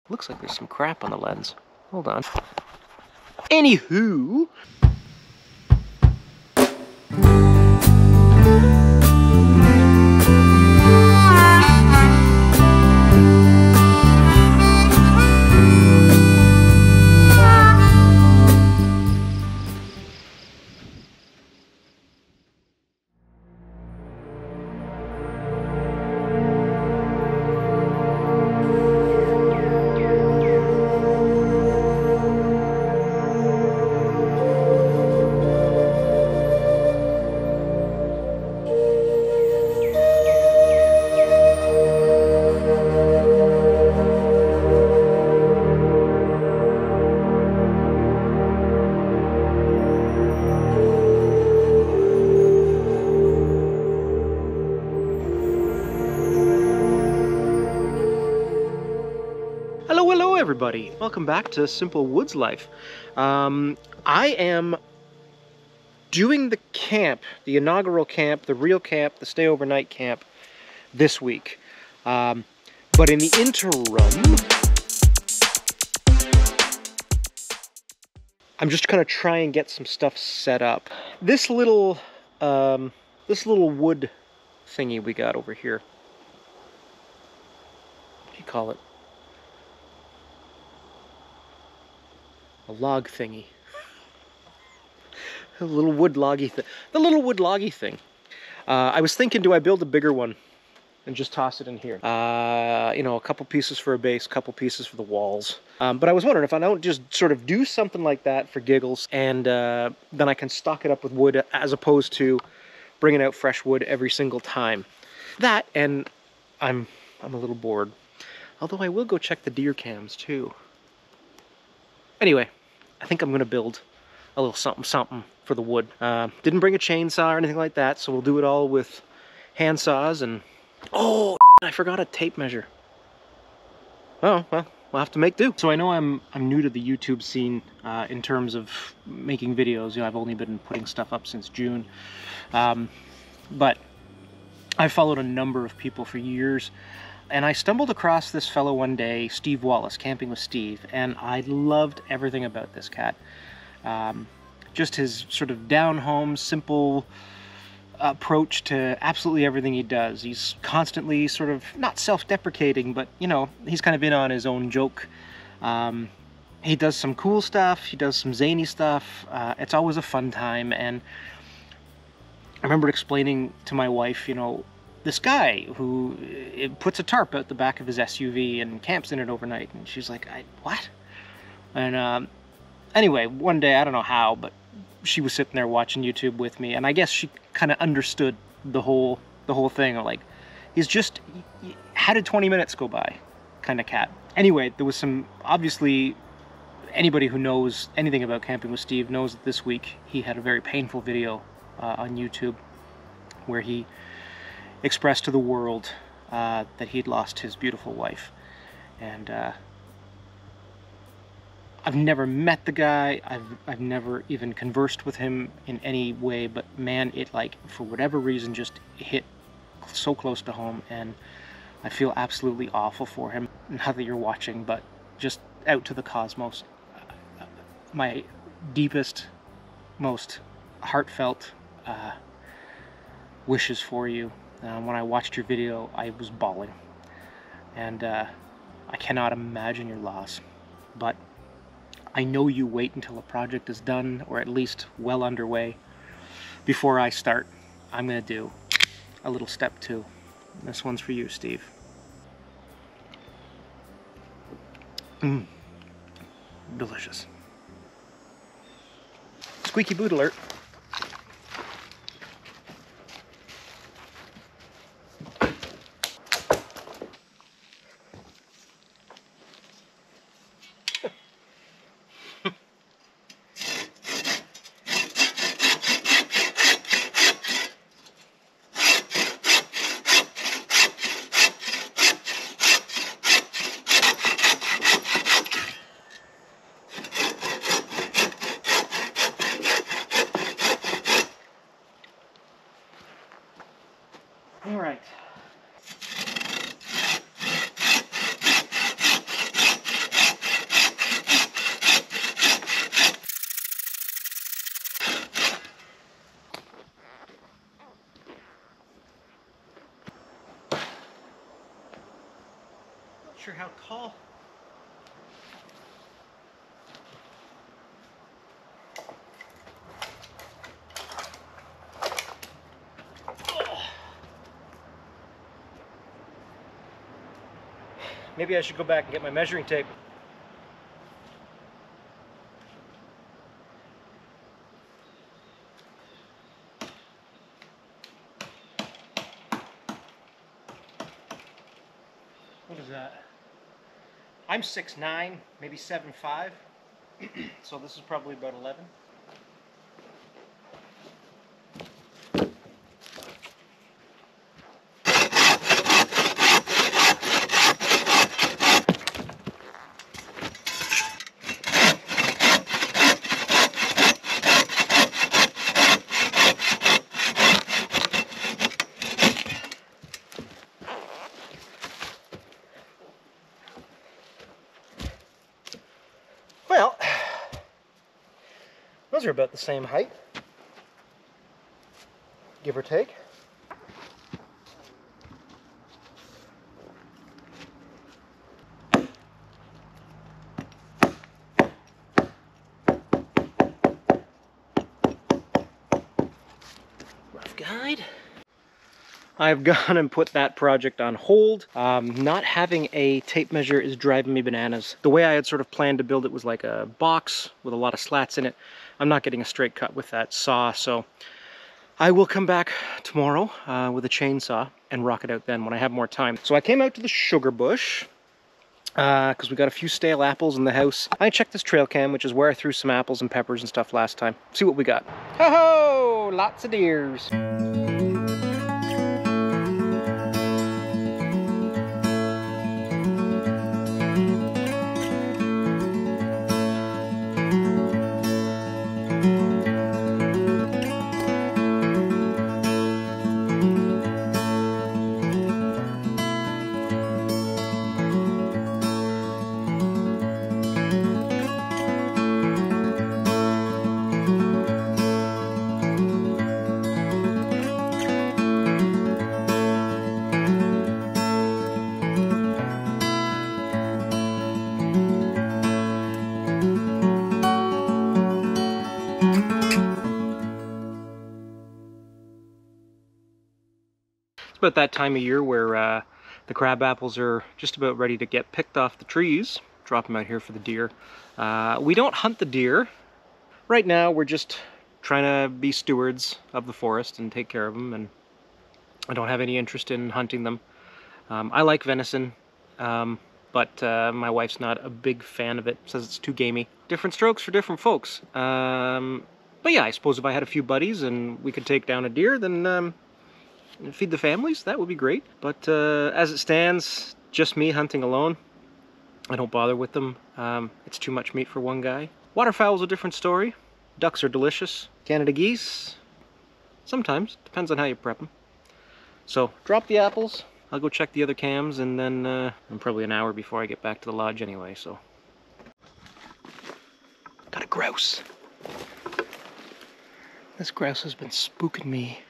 Looks like there's some crap on the lens. Hold on. Anywho. Hello everybody! Welcome back to Simple Woods Life. I am doing the camp, the inaugural camp, the real camp, the stay overnight camp this week. But in the interim, I'm just gonna try and get some stuff set up. This little wood thingy we got over here. What do you call it? A log thingy. A little wood loggy thing. The little wood loggy thing. I was thinking, do I build a bigger one and just toss it in here? You know, a couple pieces for a base, a couple pieces for the walls. But I was wondering if I don't just sort of do something like that for giggles, and then I can stock it up with wood as opposed to bringing out fresh wood every single time. That, and I'm a little bored. Although I will go check the deer cams too. Anyway, I think I'm going to build a little something for the wood. Didn't bring a chainsaw or anything like that, so we'll do it all with hand saws and... Oh, I forgot a tape measure. Oh, well, we'll have to make do. So I know I'm new to the YouTube scene in terms of making videos. You know, I've only been putting stuff up since June. But I've followed a number of people for years. And I stumbled across this fellow one day, Steve Wallace, Camping with Steve, and I loved everything about this cat. Just his sort of down-home, simple approach to absolutely everything he does. He's constantly sort of, not self-deprecating, but, you know, he's kind of in on his own joke. He does some cool stuff, he does some zany stuff. It's always a fun time, and I remember explaining to my wife, you know, this guy who puts a tarp out the back of his SUV and camps in it overnight, and she's like, what? And anyway, one day, I don't know how, but she was sitting there watching YouTube with me, and I guess she kind of understood the whole thing. Like, he's just, how did 20 minutes go by kind of cat. Anyway, there was some, obviously, anybody who knows anything about Camping with Steve knows that this week he had a very painful video on YouTube where he expressed to the world that he'd lost his beautiful wife. And I've never met the guy, I've never even conversed with him in any way, but man, it, like, for whatever reason, just hit so close to home, and I feel absolutely awful for him. Not that you're watching, but just out to the cosmos, my deepest, most heartfelt wishes for you. When I watched your video, I was bawling, and I cannot imagine your loss, but I know you wait until a project is done, or at least well underway, before I start. I'm going to do a little step 2. This one's for you, Steve. Delicious. Squeaky boot alert. how tall. Maybe I should go back and get my measuring tape. What is that? I'm 6'9", maybe 7'5", so this is probably about 11. Well, those are about the same height, give or take. Rough guide. I've gone and put that project on hold. Not having a tape measure is driving me bananas. The way I had sort of planned to build it was like a box with a lot of slats in it. I'm not getting a straight cut with that saw, so I will come back tomorrow with a chainsaw and rock it out then when I have more time. So I came out to the sugar bush because we got a few stale apples in the house. I checked this trail cam, which is where I threw some apples and peppers and stuff last time. See what we got. Ho-ho! Lots of deers. It's about that time of year where the crab apples are just about ready to get picked off the trees. Drop them out here for the deer. We don't hunt the deer. Right now we're just trying to be stewards of the forest and take care of them, and I don't have any interest in hunting them. I like venison, but my wife's not a big fan of it, says it's too gamey. Different strokes for different folks. But yeah, I suppose if I had a few buddies and we could take down a deer, then feed the families, that would be great. But as it stands, just me hunting alone. I don't bother with them. It's too much meat for one guy. Waterfowl's a different story. Ducks are delicious. Canada geese, sometimes. Depends on how you prep them. So, drop the apples. I'll go check the other cams, and then I'm probably an hour before I get back to the lodge anyway, so. Got a grouse. This grouse has been spooking me.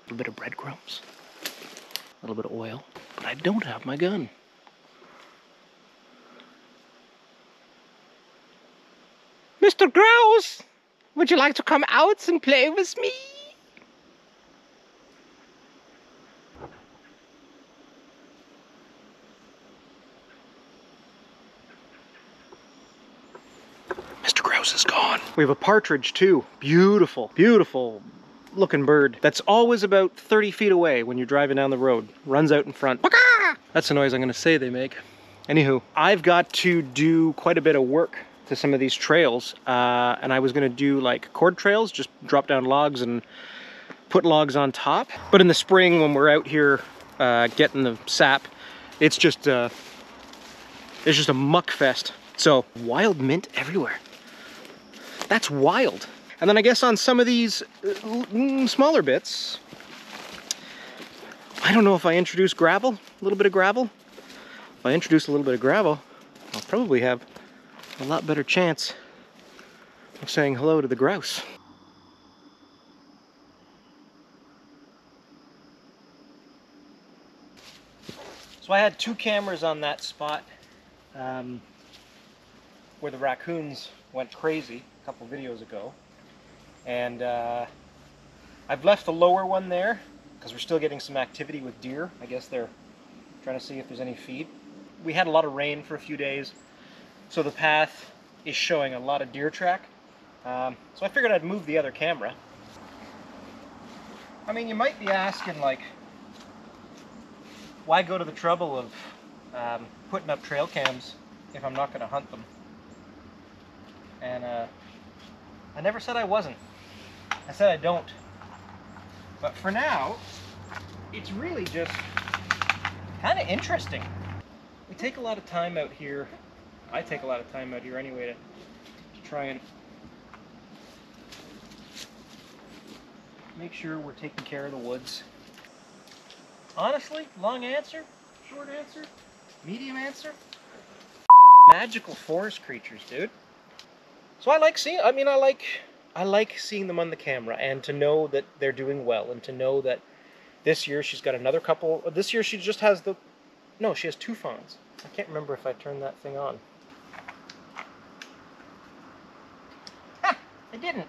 A little bit of breadcrumbs, a little bit of oil, but I don't have my gun. Mr. Grouse, would you like to come out and play with me? Mr. Grouse is gone. We have a partridge too. Beautiful, beautiful looking bird that's always about 30 feet away when you're driving down the road. Runs out in front. That's the noise I'm gonna say they make. Anywho, I've got to do quite a bit of work to some of these trails, and I was gonna do like cord trails, just drop down logs and put logs on top. But in the spring when we're out here getting the sap, it's just a muck fest. So wild mint everywhere. That's wild. And then I guess on some of these smaller bits, I don't know if I introduce gravel, a little bit of gravel. If I introduce a little bit of gravel, I'll probably have a lot better chance of saying hello to the grouse. So I had 2 cameras on that spot where the raccoons went crazy a couple videos ago. And I've left the lower one there because we're still getting some activity with deer. I guess they're trying to see if there's any feed. We had a lot of rain for a few days, so the path is showing a lot of deer track. So I figured I'd move the other camera. I mean, you might be asking, like, why go to the trouble of putting up trail cams if I'm not going to hunt them? And I never said I wasn't. I said I don't. But for now, it's really just kind of interesting. We take a lot of time out here. I take a lot of time out here anyway to try and make sure we're taking care of the woods. Honestly, long answer, short answer, medium answer, magical forest creatures, dude. So I like seeing, I like seeing them on the camera, and to know that they're doing well, and to know that this year she's got another couple. This year she just has she has 2 fawns. I can't remember if I turned that thing on. Ha! I didn't.